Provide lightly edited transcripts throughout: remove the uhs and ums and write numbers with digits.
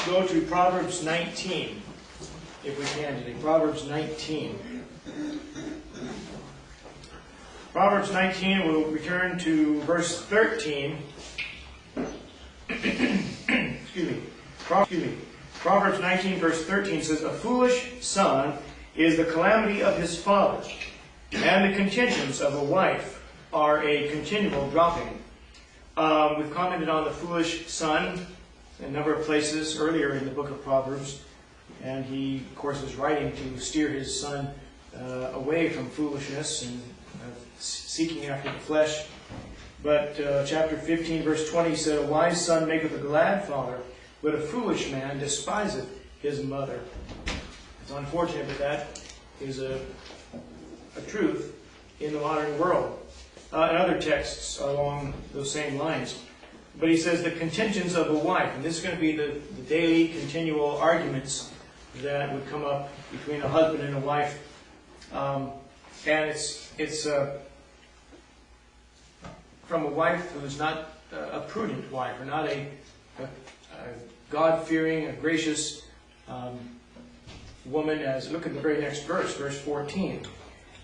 go to Proverbs 19, if we can today. Proverbs 19. Proverbs 19, we'll return to verse 13. Excuse me. Proverbs 19, verse 13 says, "A foolish son is the calamity of his father, and the contentions of a wife are a continual dropping." We've commented on the foolish son in a number of places earlier in the book of Proverbs. And he, of course, is writing to steer his son away from foolishness and seeking after the flesh. But chapter 15, verse 20 said, "A wise son maketh a glad father, but a foolish man despiseth his mother." It's unfortunate that that is a truth in the modern world. And other texts along those same lines. But he says the contentions of a wife, and this is going to be the daily, continual arguments that would come up between a husband and a wife. And it's from a wife who is not a prudent wife, or not a God-fearing, a gracious woman. As look at the very next verse, verse 14.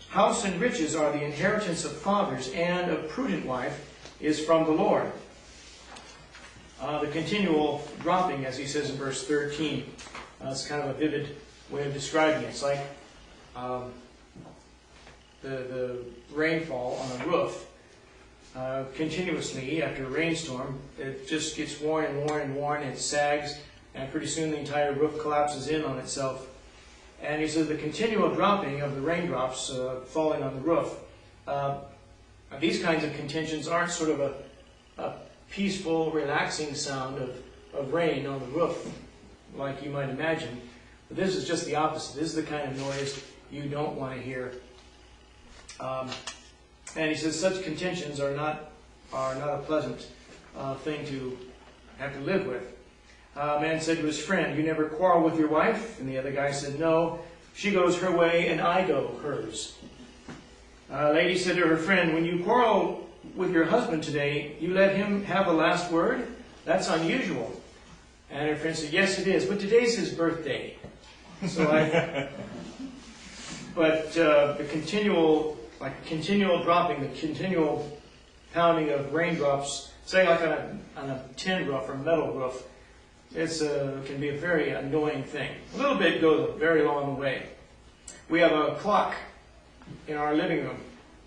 "House and riches are the inheritance of fathers, and a prudent wife is from the Lord." The continual dropping, as he says in verse 13, it's kind of a vivid way of describing it. It's like the rainfall on a roof. Continuously, after a rainstorm, it just gets worn and worn and worn, and it sags, and pretty soon the entire roof collapses in on itself. And he says the continual dropping of the raindrops falling on the roof. These kinds of contentions aren't sort of a peaceful, relaxing sound of rain on the roof, like you might imagine. But this is just the opposite. This is the kind of noise you don't want to hear. And he says such contentions are not a pleasant thing to have to live with. A man said to his friend, "You never quarrel with your wife?" And the other guy said, "No, she goes her way and I go hers." A lady said to her friend, "When you quarrel with your husband today, you let him have the last word? That's unusual." And her friend said, "Yes, it is, but today's his birthday." So but the continual dropping, the continual pounding of raindrops, say like on a tin roof or metal roof, can be a very annoying thing. A little bit goes a very long way. We have a clock in our living room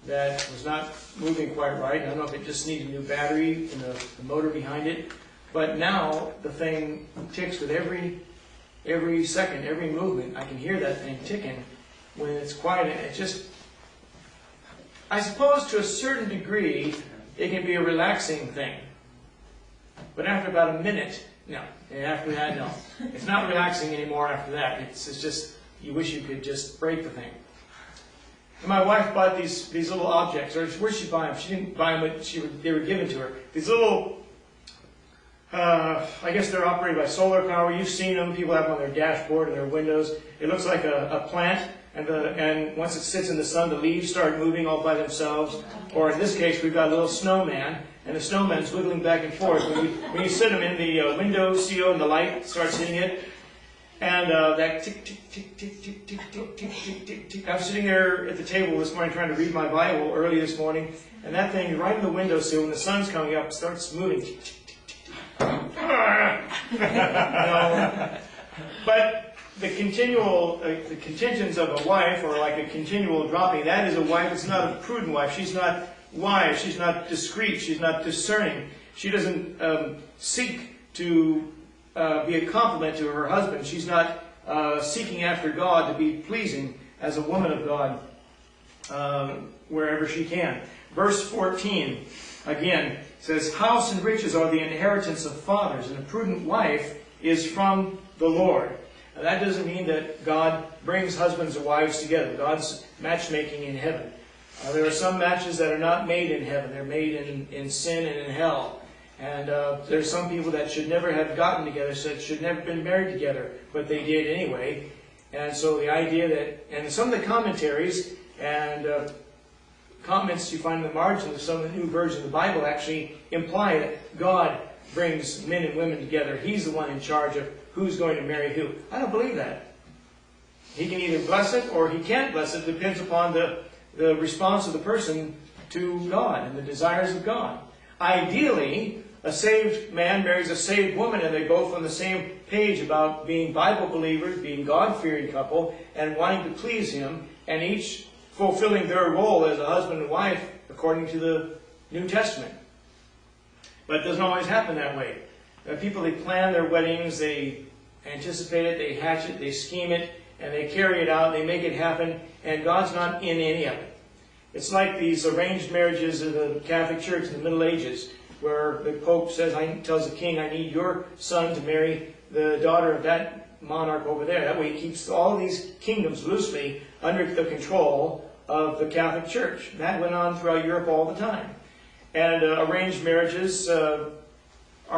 that was not moving quite right. I don't know if it just needs a new battery and the motor behind it. But now the thing ticks with every second, every movement. I can hear that thing ticking when it's quiet. It just, I suppose to a certain degree, it can be a relaxing thing. But after about a minute, no. And after that, no. It's not relaxing anymore after that. It's just, you wish you could just break the thing. And my wife bought these little objects. Or where did she buy them? She didn't buy them, but they were given to her. These little, I guess they're operated by solar power. You've seen them. People have them on their dashboard and their windows. It looks like a plant. And once it sits in the sun, the leaves start moving all by themselves. Or in this case, we've got a little snowman. And the snowman's wiggling back and forth. When you sit him in the window sill and the light starts hitting it, and that tick, tick, tick, tick, tick, tick, tick, tick, tick, tick, tick. I was sitting there at the table this morning trying to read my Bible early this morning, and that thing right in the windowsill, when the sun's coming up, starts moving. Tick, tick, tick, tick, tick. No. But the contentions of a wife, or like a continual dropping, that is a wife. It's not a prudent wife. She's not wise. She's not discreet. She's not discerning. She doesn't seek to be a compliment to her husband. She's not seeking after God to be pleasing as a woman of God wherever she can. Verse 14, again, says, "House and riches are the inheritance of fathers, and a prudent wife is from the Lord." Now, that doesn't mean that God brings husbands and wives together. God's matchmaking in heaven. There are some matches that are not made in heaven. They're made in sin and in hell. And there's some people that should never have gotten together, so should never have been married together, but they did anyway. And so the idea that, and some of the commentaries and comments you find in the margins of some of the new versions of the Bible actually imply that God brings men and women together. He's the one in charge of who's going to marry who. I don't believe that. He can either bless it or he can't bless it. It depends upon the response of the person to God and the desires of God. Ideally, a saved man marries a saved woman and they're both on the same page about being Bible believers, being God-fearing couple, and wanting to please Him, and each fulfilling their role as a husband and wife according to the New Testament. But it doesn't always happen that way. People, they plan their weddings, they anticipate it, they hatch it, they scheme it, and they carry it out, they make it happen, and God's not in any of it. It's like these arranged marriages in the Catholic Church in the Middle Ages, where the Pope tells the king, I need your son to marry the daughter of that monarch over there. That way he keeps all these kingdoms loosely under the control of the Catholic Church. That went on throughout Europe all the time. And arranged marriages are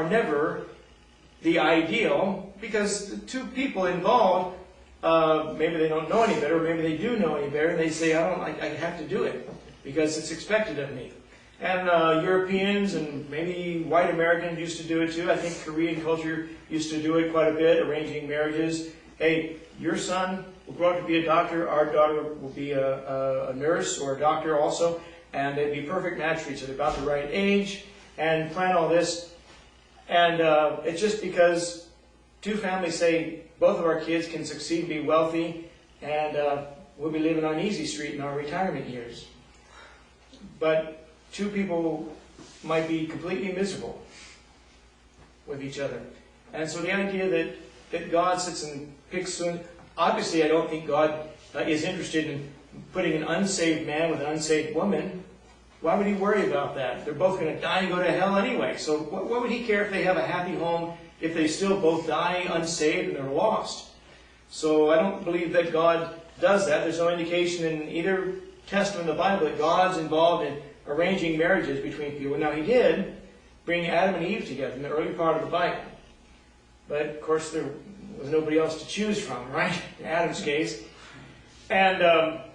never the ideal, because the two people involved, maybe they don't know any better, or maybe they do know any better, and they say, I have to do it because it's expected of me. And Europeans and maybe white Americans used to do it too. I think Korean culture used to do it quite a bit, arranging marriages. Hey, your son will grow up to be a doctor, our daughter will be a nurse or a doctor also, and they'd be perfect match for each other, about the right age, and plan all this. And it's just because two families say both of our kids can succeed, be wealthy, and we'll be living on Easy Street in our retirement years. But two people might be completely miserable with each other. And so the idea that God sits and picks, obviously I don't think God is interested in putting an unsaved man with an unsaved woman. Why would He worry about that? They're both going to die and go to hell anyway. So what would He care if they have a happy home if they still both die unsaved and they're lost? So I don't believe that God does that. There's no indication in either testament of the Bible that God's involved in arranging marriages between people. Now, He did bring Adam and Eve together in the early part of the Bible. But, of course, there was nobody else to choose from, right? In Adam's case. And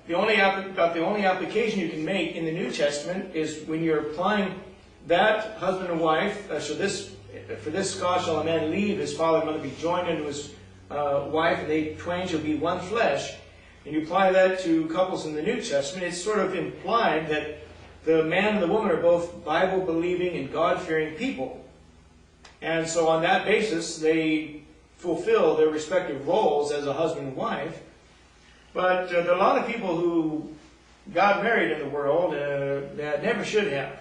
the only application you can make in the New Testament is when you're applying that husband and wife. For this cause shall a man leave his father and mother, be joined unto his wife, and they twain shall be one flesh. And you apply that to couples in the New Testament, it's sort of implied that the man and the woman are both Bible-believing and God-fearing people. And so on that basis, they fulfill their respective roles as a husband and wife. But there are a lot of people who got married in the world that never should have.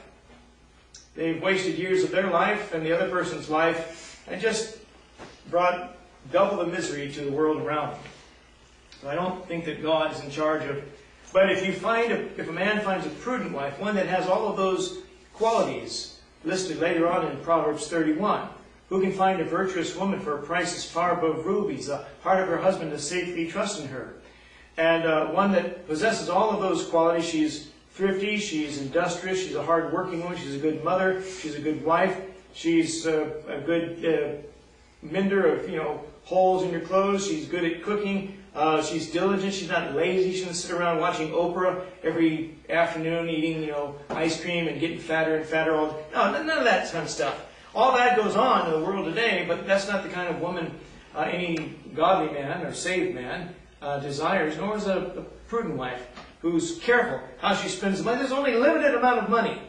They've wasted years of their life and the other person's life and just brought double the misery to the world around them. So I don't think that God is in charge of. But if a man finds a prudent wife, one that has all of those qualities listed later on in Proverbs 31, who can find a virtuous woman for a price as far above rubies, the heart of her husband to safely trust in her. And one that possesses all of those qualities. She's thrifty, she's industrious, she's a hard-working woman, she's a good mother, she's a good wife, she's a good mender of holes in your clothes, she's good at cooking, she's diligent, she's not lazy, she doesn't sit around watching Oprah every afternoon eating ice cream and getting fatter and fatter all day. No, none of that kind of stuff. All that goes on in the world today, but that's not the kind of woman any godly man or saved man desires, nor is a prudent wife who's careful how she spends the money. There's only a limited amount of money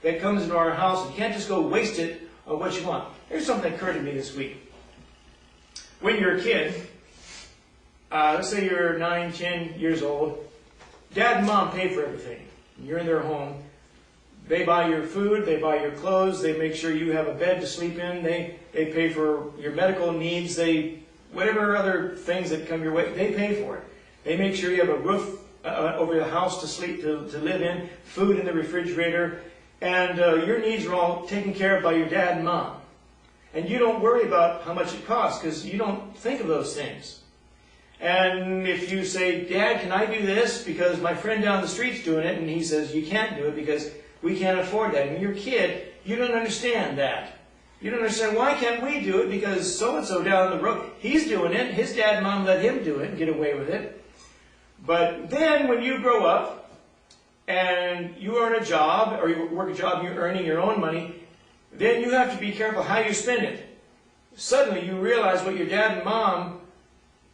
that comes into our house, and you can't just go waste it on what you want. Here's something that occurred to me this week. When you're a kid, let's say you're 9, 10 years old, Dad and Mom pay for everything. You're in their home. They buy your food, they buy your clothes, they make sure you have a bed to sleep in, they pay for your medical needs, whatever other things that come your way, they pay for it. They make sure you have a roof over the house to sleep, to live in, food in the refrigerator, and your needs are all taken care of by your dad and mom. And you don't worry about how much it costs because you don't think of those things. And if you say, Dad, can I do this because my friend down the street's doing it, and he says, you can't do it because we can't afford that. And you're a kid, you don't understand that. You don't understand, why can't we do it because so-and-so down the road, he's doing it, his dad and mom let him do it and get away with it. But then when you grow up and you earn a job, or you work a job and you're earning your own money, then you have to be careful how you spend it. suddenly you realize what your dad and mom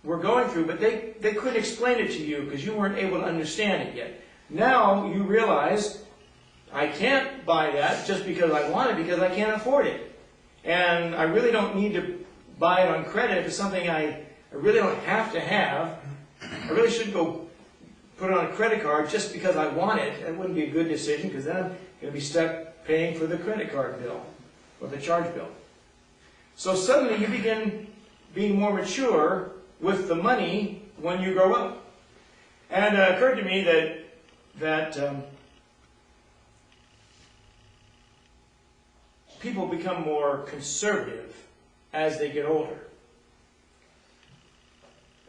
were going through, but they couldn't explain it to you because you weren't able to understand it yet. Now you realize, I can't buy that just because I want it, because I can't afford it. And I really don't need to buy it on credit. If it's something I really don't have to have, I really shouldn't go put it on a credit card just because I want it. That wouldn't be a good decision, because then I'm going to be stuck paying for the credit card bill or the charge bill. So suddenly you begin being more mature with the money when you grow up. And it occurred to me that people become more conservative as they get older.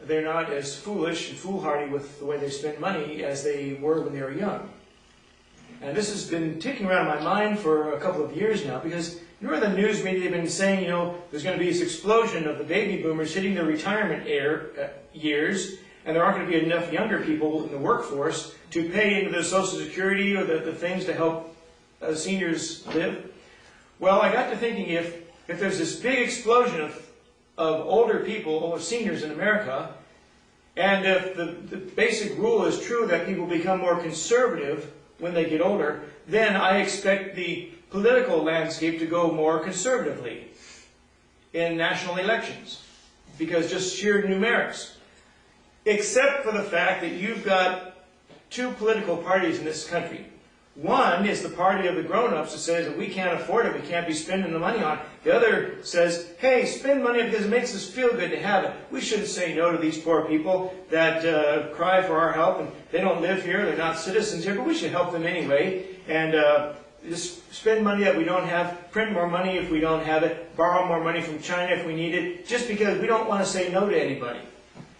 They're not as foolish and foolhardy with the way they spend money as they were when they were young. And this has been ticking around my mind for a couple of years now, because you know, the news media have been saying, you know, there's going to be this explosion of the baby boomers hitting their retirement years, and there aren't going to be enough younger people in the workforce to pay into the Social Security or the things to help seniors live. Well, I got to thinking, if there's this big explosion of older people, older seniors in America, and if the basic rule is true that people become more conservative when they get older, then I expect the political landscape to go more conservatively in national elections, because just sheer numerics. Except for the fact that you've got two political parties in this country. One is the party of the grown-ups that says that we can't afford it, we can't be spending the money on it. The other says, hey, spend money because it makes us feel good to have it. We shouldn't say no to these poor people that cry for our help, and they don't live here, they're not citizens here, but we should help them anyway. And just spend money that we don't have, print more money if we don't have it, borrow more money from China if we need it, just because we don't want to say no to anybody.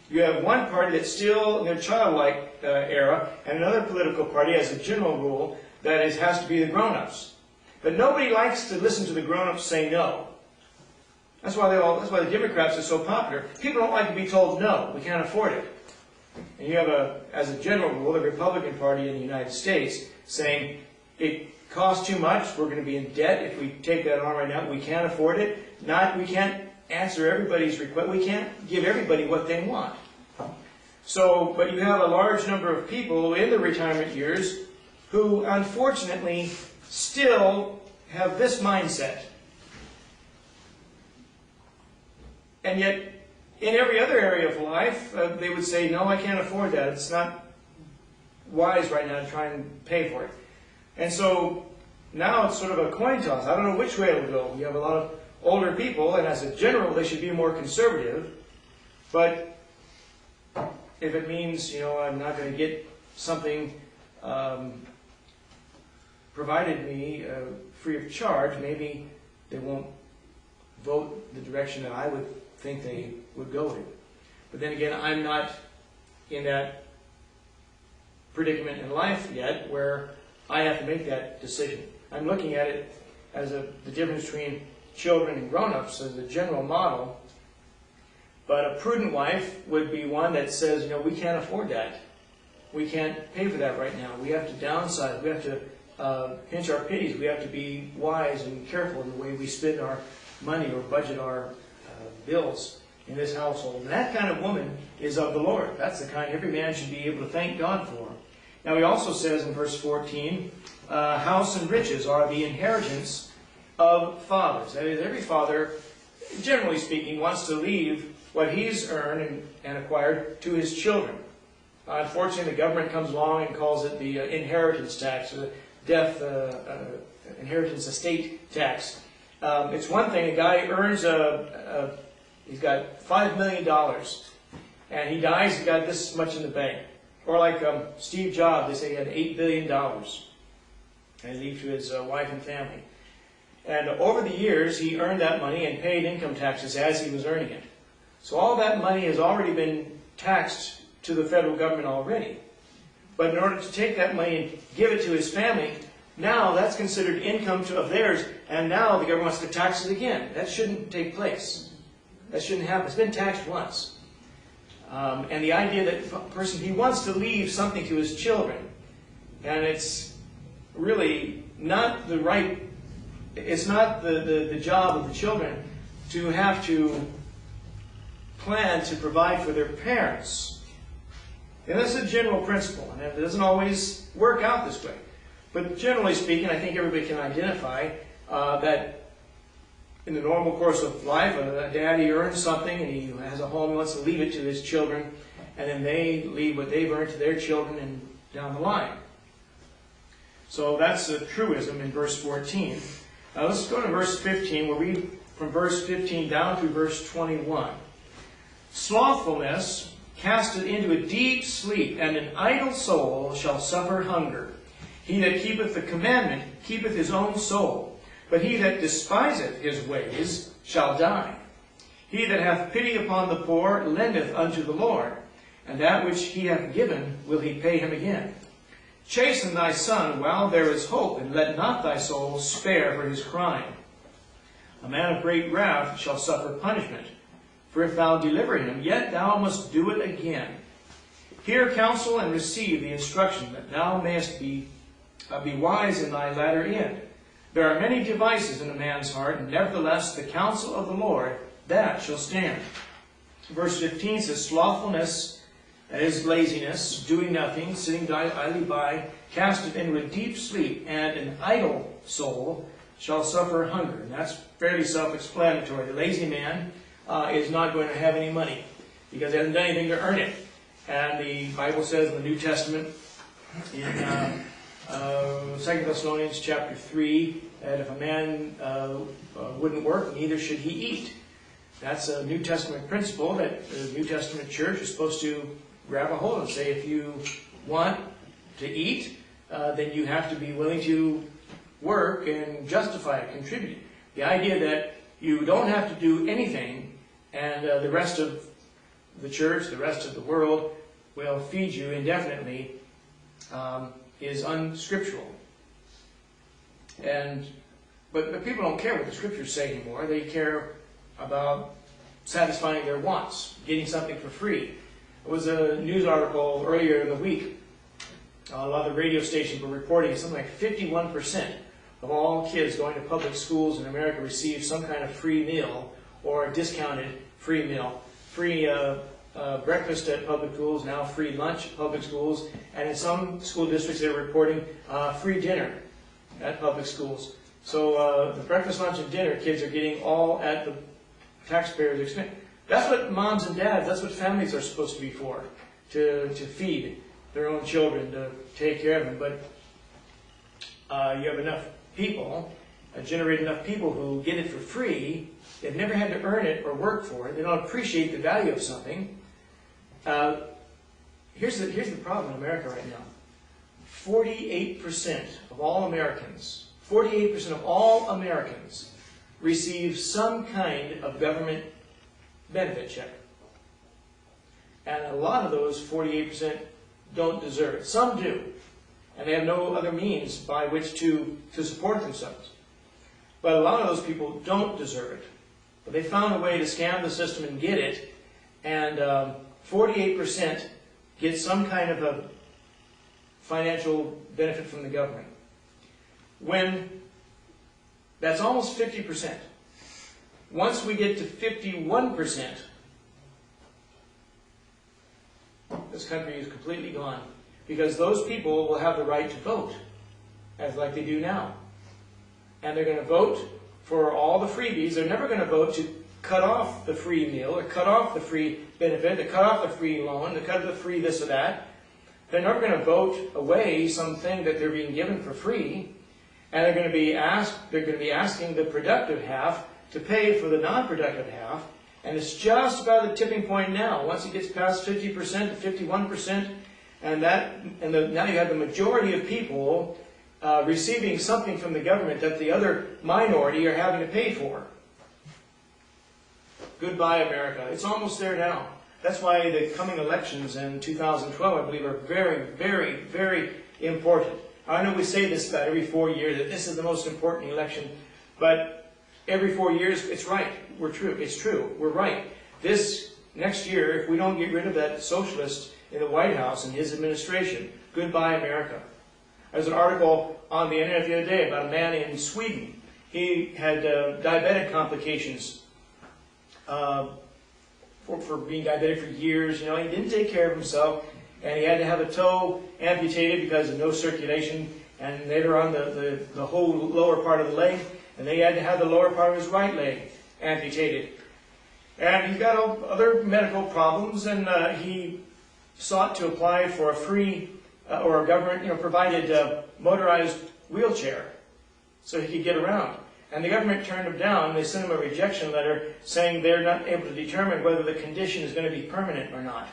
You have one party that's still in their childlike era, and another political party, as a general rule, that has to be the grown-ups. But nobody likes to listen to the grown-ups say no. That's why the Democrats are so popular. People don't like to be told no, we can't afford it. And you have, as a general rule, the Republican Party in the United States saying it costs too much, we're going to be in debt if we take that on right now, we can't afford it. We can't answer everybody's request. We can't give everybody what they want. So, but you have a large number of people in the retirement years who, unfortunately, still have this mindset. And yet, in every other area of life, they would say, no, I can't afford that. It's not wise right now to try and pay for it. And so, now it's sort of a coin toss. I don't know which way it'll go. You have a lot of older people, and as a general, they should be more conservative. But if it means, you know, I'm not going to get something provided me free of charge, maybe they won't vote the direction that I would think they would go in. But then again, I'm not in that predicament in life yet where I have to make that decision. I'm looking at it as the difference between children and grown-ups as a general model. But a prudent wife would be one that says, you know, we can't afford that. We can't pay for that right now. We have to downsize. We have to pinch our pennies. We have to be wise and careful in the way we spend our money or budget our bills in this household. And that kind of woman is of the Lord. That's the kind every man should be able to thank God for. Now he also says in verse 14, house and riches are the inheritance of fathers. That is, every father, generally speaking, wants to leave what he's earned and acquired to his children. Unfortunately, the government comes along and calls it the inheritance tax, or the death inheritance estate tax. It's one thing, a guy earns he's got $5 million, and he dies, he's got this much in the bank. Or like Steve Jobs, they say he had $8 billion, and he leaves to his wife and family. And over the years, he earned that money and paid income taxes as he was earning it. So all that money has already been taxed to the federal government already. But in order to take that money and give it to his family, now that's considered income of theirs, and now the government wants to tax it again. That shouldn't take place. That shouldn't happen. It's been taxed once. And the idea that a person, he wants to leave something to his children, and it's really not the right, it's not the job of the children to have to plan to provide for their parents. And that's a general principle, and it doesn't always work out this way. But generally speaking, I think everybody can identify that in the normal course of life, a daddy earns something and he has a home, he wants to leave it to his children, and then they leave what they've earned to their children and down the line. So that's a truism in verse 14. Now let's go to verse 15. We'll read from verse 15 down through verse 21. Slothfulness casteth into a deep sleep, and an idle soul shall suffer hunger. He that keepeth the commandment keepeth his own soul, but he that despiseth his ways shall die. He that hath pity upon the poor lendeth unto the Lord, and that which he hath given will he pay him again. Chasten thy son while there is hope, and let not thy soul spare for his crime. A man of great wrath shall suffer punishment, for if thou deliver him, yet thou must do it again. Hear counsel and receive the instruction, that thou mayest be wise in thy latter end. There are many devices in a man's heart, and nevertheless the counsel of the Lord, that shall stand. Verse 15 says, slothfulness, that is laziness, doing nothing, sitting idly by, casteth into a deep sleep, and an idle soul shall suffer hunger. And that's fairly self-explanatory. The lazy man is not going to have any money because he hasn't done anything to earn it. And the Bible says in the New Testament, in 2 Thessalonians chapter 3, that if a man wouldn't work, neither should he eat. That's a New Testament principle that the New Testament church is supposed to grab a hold of and say, if you want to eat, then you have to be willing to work and justify it, contribute. The idea that you don't have to do anything and the rest of the church, the rest of the world will feed you indefinitely is unscriptural. But people don't care what the scriptures say anymore. They care about satisfying their wants, getting something for free. There was a news article earlier in the week. A lot of the radio stations were reporting something like 51% of all kids going to public schools in America receive some kind of free meal or a discounted free meal. Free breakfast at public schools, now free lunch at public schools, and in some school districts they're reporting free dinner at public schools. So the breakfast, lunch, and dinner kids are getting all at the taxpayers' expense. That's what moms and dads, that's what families are supposed to be for, to feed their own children, to take care of them. But you have enough people, generate enough people who get it for free. They've never had to earn it or work for it. They don't appreciate the value of something. Here's the problem in America right now. 48% of all Americans, 48% of all Americans receive some kind of government benefit check. And a lot of those 48% don't deserve it. Some do. And they have no other means by which to support themselves. But a lot of those people don't deserve it. But they found a way to scam the system and get it. And 48% get some kind of a financial benefit from the government. When that's almost 50%. Once we get to 51%, this country is completely gone. Because those people will have the right to vote, as like they do now. And they're going to vote for all the freebies. They're never going to vote to cut off the free meal, or cut off the free benefit, to cut off the free loan, to cut the free this or that. They're never going to vote away something that they're being given for free. And they're going to be asking the productive half to pay for the non-productive half. And it's just about the tipping point now. Once it gets past 50% to 51%, now you have the majority of people receiving something from the government that the other minority are having to pay for. Goodbye, America. It's almost there now. That's why the coming elections in 2012, I believe, are very, very, very important. I know we say this about every 4 years, that this is the most important election, but every 4 years, it's right. It's true. We're right. This next year, if we don't get rid of that socialist in the White House and his administration, goodbye, America. There's an article on the internet the other day about a man in Sweden. He had diabetic complications for being diabetic for years. You know, he didn't take care of himself, and he had to have a toe amputated because of no circulation, and later on the whole lower part of the leg, and they had to have the lower part of his right leg amputated. And he's got other medical problems, and he sought to apply for a free or a government, provided motorized wheelchair so he could get around. And the government turned him down. They sent him a rejection letter saying they're not able to determine whether the condition is going to be permanent or not.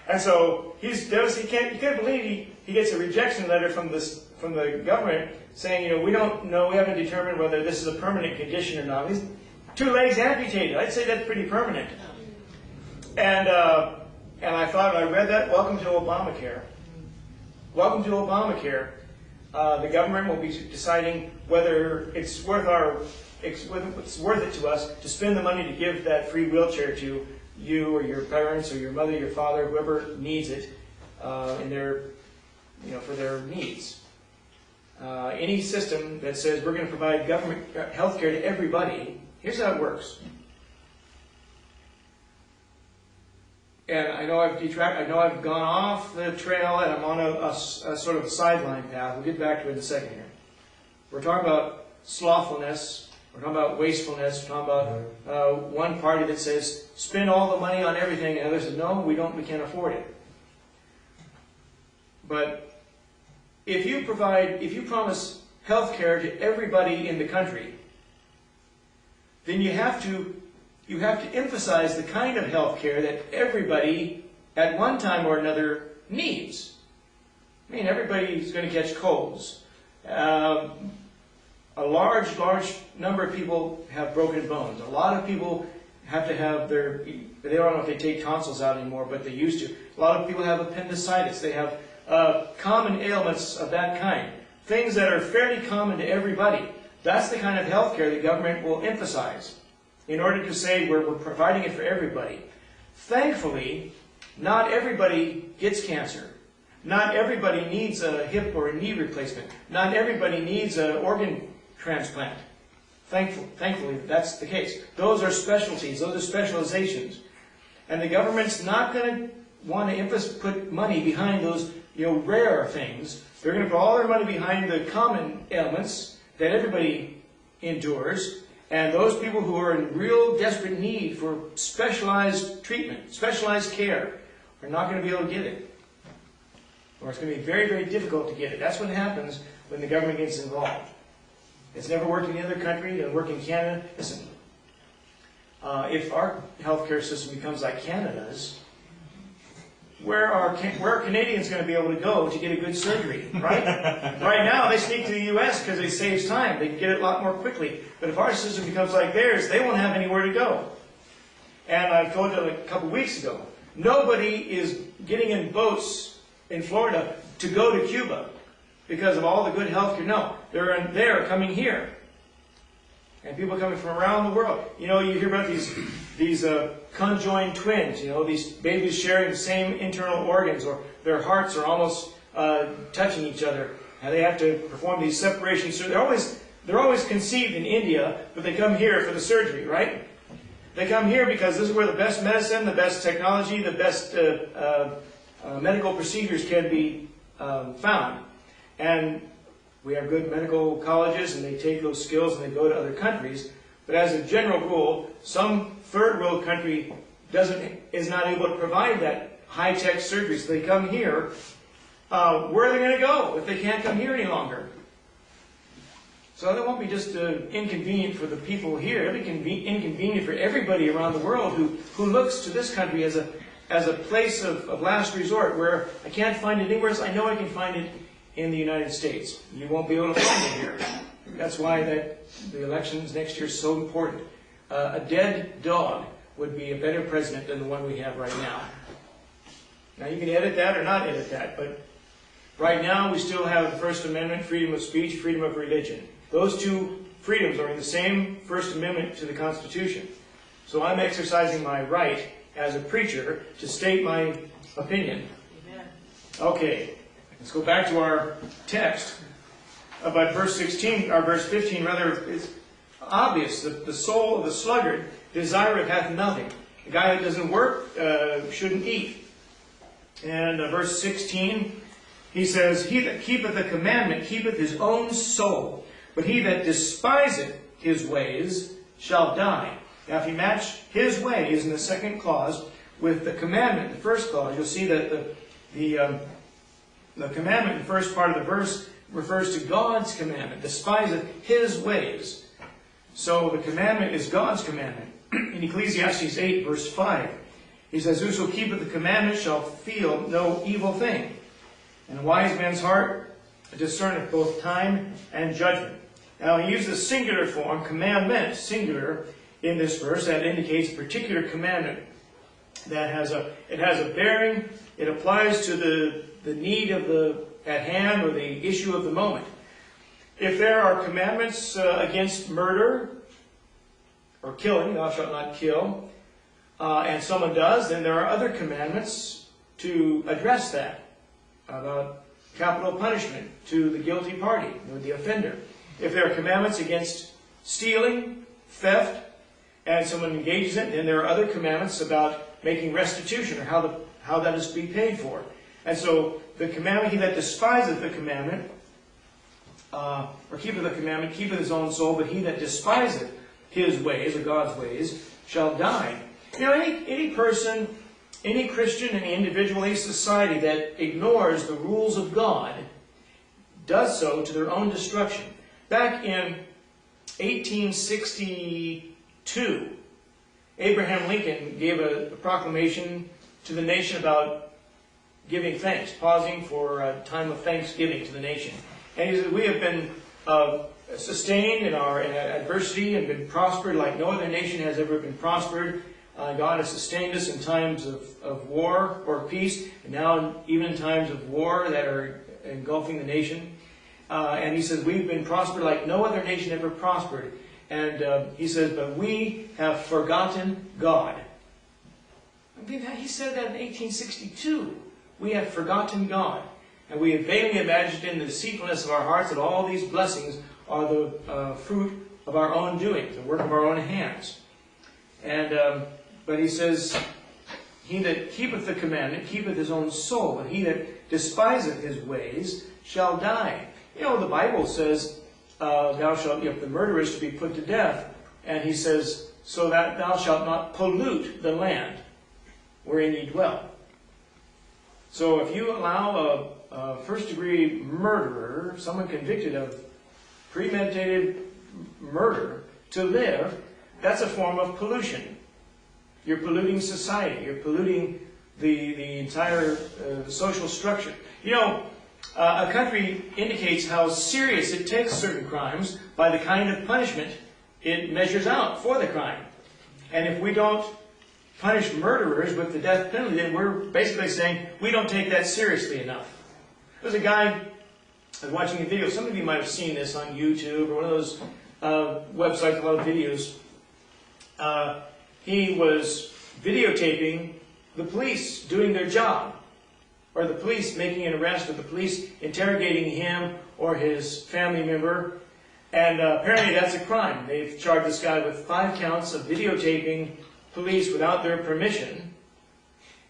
And so he's devastated. He can't believe he gets a rejection letter from the government saying, we don't know, we haven't determined whether this is a permanent condition or not. He's 2 legs amputated. I'd say that's pretty permanent. And I thought, I read that, welcome to Obamacare. Welcome to Obamacare. The government will be deciding whether it's worth it to us to spend the money to give that free wheelchair to you or your parents or your mother, your father, whoever needs it in their, for their needs. Any system that says we're going to provide government health care to everybody, here's how it works. And I know I've gone off the trail, and I'm on a sort of sideline path. We'll get back to it in a second here. We're talking about slothfulness. We're talking about wastefulness. We're talking about one party that says spend all the money on everything, and others says no, we can't afford it. But if you promise health care to everybody in the country, then you have to emphasize the kind of health care that everybody at one time or another needs. I mean, everybody's going to catch colds. A large number of people have broken bones. A lot of people have to have they don't know if they take tonsils out anymore, but they used to. A lot of people have appendicitis. They have common ailments of that kind. Things that are fairly common to everybody. That's the kind of health care the government will emphasize in order to say we're providing it for everybody. Thankfully, not everybody gets cancer. Not everybody needs a hip or a knee replacement. Not everybody needs an organ transplant. Thankfully, that's the case. Those are specialties. Those are specializations. And the government's not going to want to put money behind those rare things. They're going to put all their money behind the common ailments that everybody endures. And those people who are in real desperate need for specialized treatment, specialized care, are not going to be able to get it. Or it's going to be very, very difficult to get it. That's what happens when the government gets involved. It's never worked in any other country. It doesn't work in Canada. Listen, if our healthcare system becomes like Canada's, where are Canadians going to be able to go to get a good surgery, right? Right now, they sneak to the U.S. because it saves time. They can get it a lot more quickly. But if our system becomes like theirs, they won't have anywhere to go. And I told you a couple weeks ago, nobody is getting in boats in Florida to go to Cuba because of all the good health care. No, they're coming here. And people coming from around the world. You hear about these conjoined twins, these babies sharing the same internal organs, or their hearts are almost touching each other. And they have to perform these separations. So they're always conceived in India, but they come here for the surgery, right? They come here because this is where the best medicine, the best technology, the best medical procedures can be found. And we have good medical colleges, and they take those skills and they go to other countries. But as a general rule, some third world country is not able to provide that high-tech surgery. So they come here. Where are they going to go if they can't come here any longer? So that won't be just inconvenient for the people here. It'll be inconvenient for everybody around the world who looks to this country as a place of last resort, where I can't find it anywhere else. I know I can find it in the United States. You won't be able to find it here. That's why the elections next year are so important. A dead dog would be a better president than the one we have right now. Now you can edit that or not edit that, but right now we still have the First Amendment, freedom of speech, freedom of religion. Those two freedoms are in the same First Amendment to the Constitution. So I'm exercising my right as a preacher to state my opinion. Amen. Okay. Let's go back to our text. About verse 16, or verse 15 rather, obvious that the soul of the sluggard desireth hath nothing. The guy that doesn't work shouldn't eat. And verse 16, he says, he that keepeth the commandment keepeth his own soul, but he that despiseth his ways shall die. Now if you match his ways in the second clause with the commandment, the first clause, you'll see that the commandment in the first part of the verse refers to God's commandment, despiseth his ways. So the commandment is God's commandment. In Ecclesiastes 8, verse 5, he says, whoso keepeth the commandment shall feel no evil thing. And a wise man's heart discerneth both time and judgment. Now he uses the singular form, commandment, singular, in this verse. That indicates a particular commandment that has a bearing. It applies to the need of at hand, or the issue of the moment. If there are commandments against murder or killing, thou shalt not kill, and someone does, then there are other commandments to address that, about capital punishment to the guilty party, or the offender. If there are commandments against stealing, theft, and someone engages in it, then there are other commandments about making restitution, or how that is to be paid for. And so the commandment, he that despiseth the commandment, or keepeth the commandment, keepeth his own soul, but he that despiseth his ways, or God's ways, shall die. You know, any person, any Christian, any individual, any society that ignores the rules of God does so to their own destruction. Back in 1862, Abraham Lincoln gave a proclamation to the nation about giving thanks, pausing for a time of thanksgiving to the nation. And he said, we have been sustained in our adversity and been prospered like no other nation has ever been prospered. God has sustained us in times of war or peace, and now even in times of war that are engulfing the nation. And he says, we've been prospered like no other nation ever prospered. And he says, but we have forgotten God. I mean, he said that in 1862. We have forgotten God. And we have vainly imagined in the deceitfulness of our hearts that all these blessings are the fruit of our own doing, the work of our own hands. And but he says, he that keepeth the commandment keepeth his own soul, and he that despiseth his ways shall die. You know, the Bible says, thou shalt, if the murderer is to be put to death, and he says, so that thou shalt not pollute the land wherein ye dwell. So if you allow a first-degree murderer, someone convicted of premeditated murder, to live, that's a form of pollution. You're polluting society. You're polluting the entire social structure. You know, a country indicates how serious it takes certain crimes by the kind of punishment it measures out for the crime. And if we don't punish murderers with the death penalty, then we're basically saying we don't take that seriously enough. There's a guy, I was watching a video, some of you might have seen this on YouTube or one of those websites, a lot of videos. He was videotaping the police doing their job, or the police making an arrest, or the police interrogating him or his family member. And apparently that's a crime. They've charged this guy with 5 counts of videotaping police without their permission.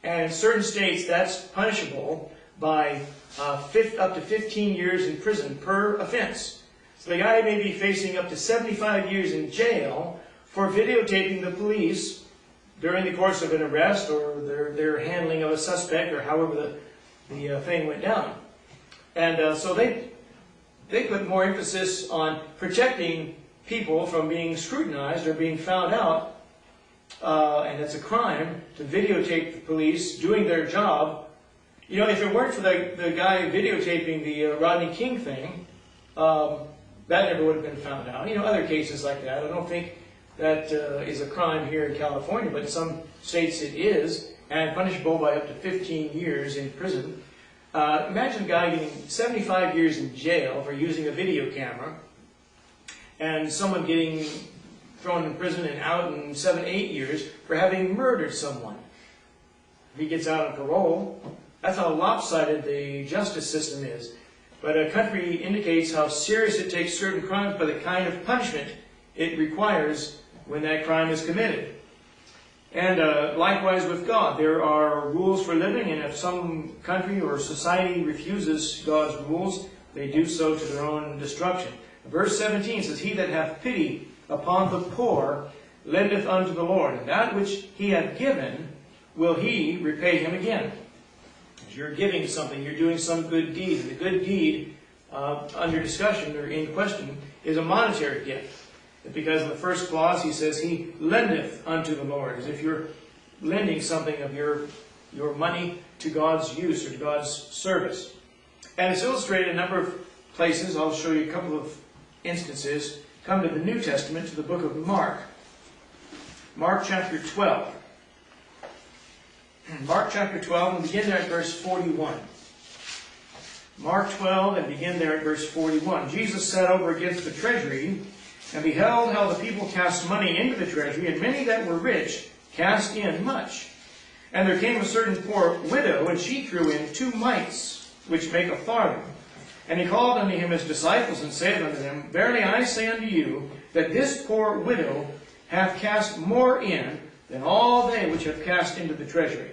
And in certain states that's punishable by up to 15 years in prison per offense. So the guy may be facing up to 75 years in jail for videotaping the police during the course of an arrest or their handling of a suspect, or however the thing went down. And so they put more emphasis on protecting people from being scrutinized or being found out. And it's a crime to videotape the police doing their job. You know, if it weren't for the guy videotaping the Rodney King thing, that never would have been found out. You know, other cases like that. I don't think that is a crime here in California, but in some states it is, and punishable by up to 15 years in prison. Imagine a guy getting 75 years in jail for using a video camera, and someone getting thrown in prison and out in 7-8 years for having murdered someone. If he gets out on parole, that's how lopsided the justice system is. But a country indicates how serious it takes certain crimes by the kind of punishment it requires when that crime is committed. And likewise with God, there are rules for living, and if some country or society refuses God's rules, they do so to their own destruction. Verse 17 says, "He that hath pity upon the poor lendeth unto the Lord, and that which he hath given will he repay him again." As you're giving something, you're doing some good deed. And the good deed under discussion or in question is a monetary gift. Because in the first clause he says, "He lendeth unto the Lord," as if you're lending something of your money to God's use or to God's service. And it's illustrated in a number of places. I'll show you a couple of instances. Come to the New Testament, to the book of Mark. Mark chapter 12. Mark chapter 12, and begin there at verse 41. Mark 12, and begin there at verse 41. "Jesus sat over against the treasury, and beheld how the people cast money into the treasury, and many that were rich cast in much. And there came a certain poor widow, and she threw in 2 mites, which make a farthing. And he called unto him his disciples, and said unto them, Verily I say unto you, that this poor widow hath cast more in than all they which have cast into the treasury.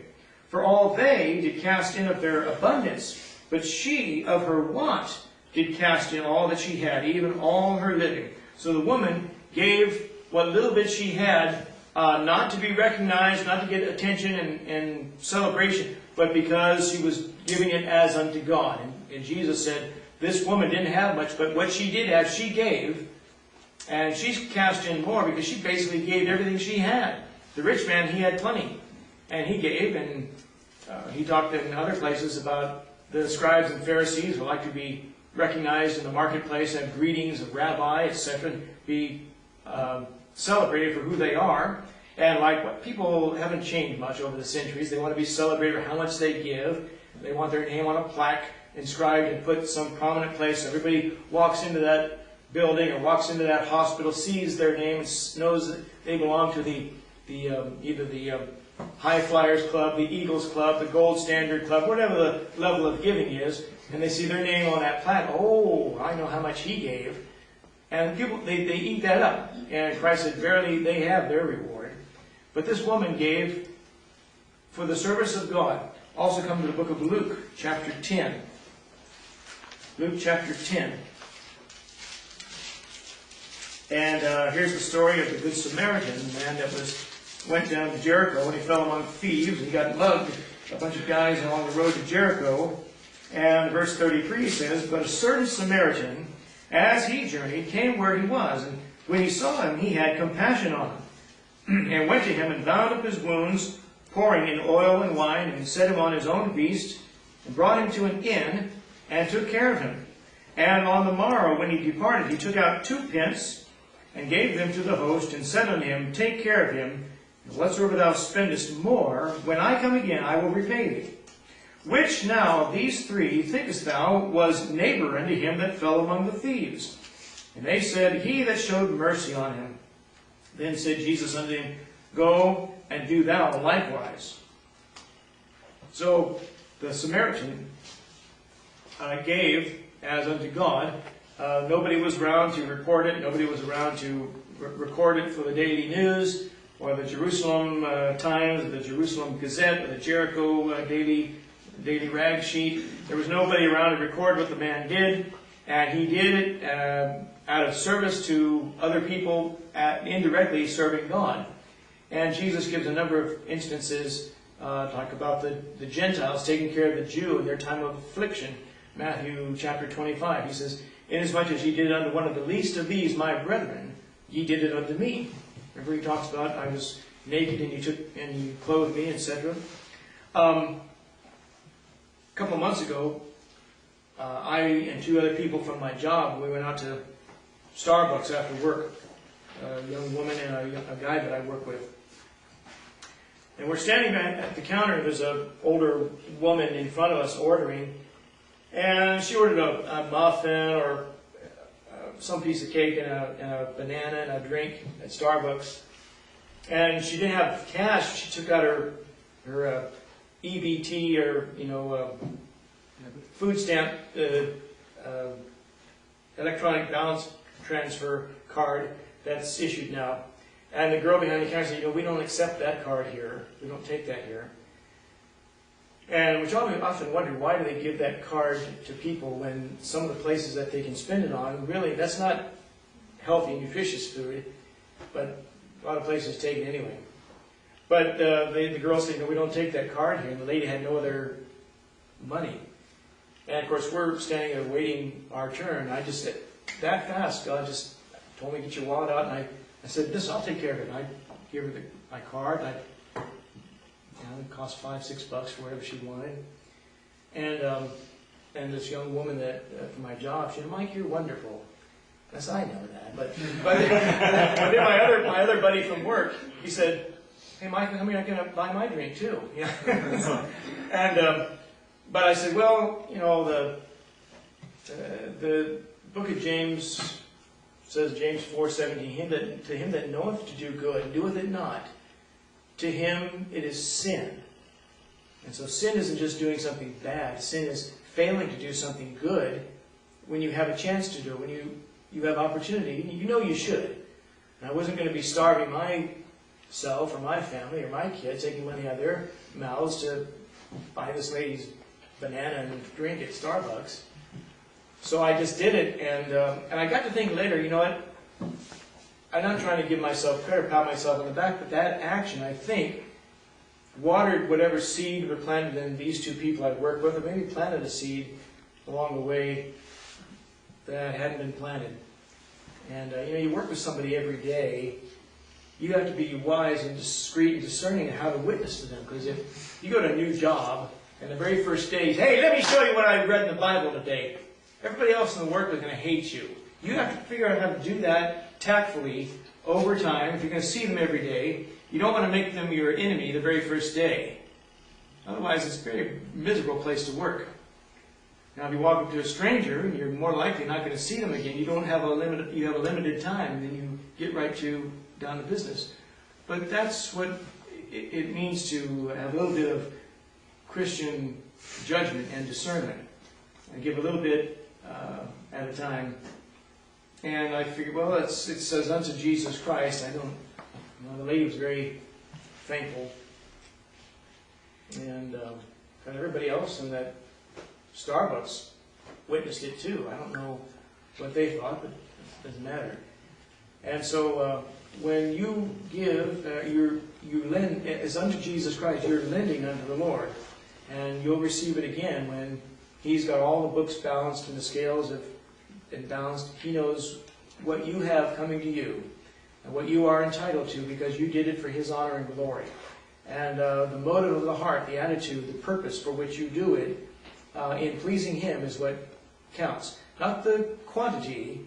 For all they did cast in of their abundance, but she of her want did cast in all that she had, even all her living." So the woman gave what little bit she had, not to be recognized, not to get attention and celebration, but because she was giving it as unto God. And Jesus said, this woman didn't have much, but what she did have, she gave. And she's cast in more because she basically gave everything she had. The rich man, he had plenty. And he gave, and he talked in other places about the scribes and Pharisees who like to be recognized in the marketplace, have greetings of rabbi, etc., be celebrated for who they are. And like what people haven't changed much over the centuries. They want to be celebrated for how much they give. They want their name on a plaque inscribed and put some prominent place. Everybody walks into that building or walks into that hospital, sees their name, and knows that they belong to either the High Flyers Club, the Eagles Club, the Gold Standard Club, whatever the level of giving is, and they see their name on that plaque. Oh, I know how much he gave. And people, they eat that up. And Christ said, verily, they have their reward. But this woman gave for the service of God. Also come to the book of Luke, chapter 10. Luke chapter 10. And here's the story of the Good Samaritan, the man that went down to Jericho, and he fell among thieves. He got mugged, a bunch of guys along the road to Jericho. And verse 33 says, But a certain Samaritan, as he journeyed, came where he was. And when he saw him, he had compassion on him, and went to him and bound up his wounds, pouring in oil and wine, and set him on his own beast, and brought him to an inn, and took care of him. And on the morrow, when he departed, he took out 2 pence, and gave them to the host, and said unto him, Take care of him, and whatsoever thou spendest more, when I come again, I will repay thee. Which now of these 3, thinkest thou, was neighbor unto him that fell among the thieves? And they said, He that showed mercy on him. Then said Jesus unto him, Go, and do thou likewise. So the Samaritan gave as unto God. Nobody was around to report it. Nobody was around to record it for the daily news, or the Jerusalem Times, or the Jerusalem Gazette, or the Jericho daily rag sheet. There was nobody around to record what the man did, and he did it out of service to other people, indirectly serving God. And Jesus gives a number of instances, talk about the Gentiles taking care of the Jew in their time of affliction. Matthew chapter 25, he says, Inasmuch as ye did it unto one of the least of these, my brethren, ye did it unto me. Remember he talks about, I was naked and you clothed me, etc. A couple of months ago, I and 2 other people from my job, we went out to Starbucks after work. A young woman and a guy that I work with. And we're standing at the counter. There's an older woman in front of us ordering. And she ordered a muffin or some piece of cake and a banana and a drink at Starbucks. And she didn't have cash. She took out her EBT or, food stamp, electronic balance transfer card, that's issued now. And the girl behind the counter said, we don't accept that card here. We don't take that here. And which I often wonder, why do they give that card to people when some of the places that they can spend it on, really, that's not healthy, nutritious food, but a lot of places take it anyway. But the girl said, we don't take that card here, and the lady had no other money. And of course, we're standing there waiting our turn. I just said, that fast, God just told me to get your wallet out, and I said, I'll take care of it. And I gave her my card, and it cost $5-6 for whatever she wanted. And this young woman that for my job, she said, Mike, you're wonderful. I said, I know that. But then my other buddy from work, he said, hey, Mike, how come you're not going to buy my drink too? Yeah. But I said, well, the book of James says, James 4:17, to him that knoweth to do good and doeth it not, to him it is sin. And so sin isn't just doing something bad. Sin is failing to do something good when you have a chance to do it, when you have opportunity. You should. And I wasn't going to be starving myself or my family or my kids, taking money out of their mouths to buy this lady's banana and drink at Starbucks. So I just did it, and I got to think later, you know what? I'm not trying to give myself credit, pat myself on the back, but that action, I think, watered whatever seed were planted in these two people I'd worked with, or maybe planted a seed along the way that hadn't been planted. And you work with somebody every day. You have to be wise and discreet and discerning in how to witness to them. Because if you go to a new job, and the very first day, hey, let me show you what I read in the Bible today. Everybody else in the work is going to hate you. You have to figure out how to do that tactfully over time. If you're going to see them every day, you don't want to make them your enemy the very first day. Otherwise, it's a very miserable place to work. Now, if you walk up to a stranger, you're more likely not going to see them again. You have a limited time, and then you get right down to business. But that's what it means to have a little bit of Christian judgment and discernment, and give a little bit at a time. And I figured, well, it says unto Jesus Christ. The lady was very thankful, and everybody else in that Starbucks witnessed it too. I don't know what they thought, but it doesn't matter. And so when you give, you lend as unto Jesus Christ. You're lending unto the Lord, and you'll receive it again when He's got all the books balanced and the scales have been balanced. He knows what you have coming to you and what you are entitled to because you did it for His honor and glory. And the motive of the heart, the attitude, the purpose for which you do it in pleasing Him is what counts. Not the quantity,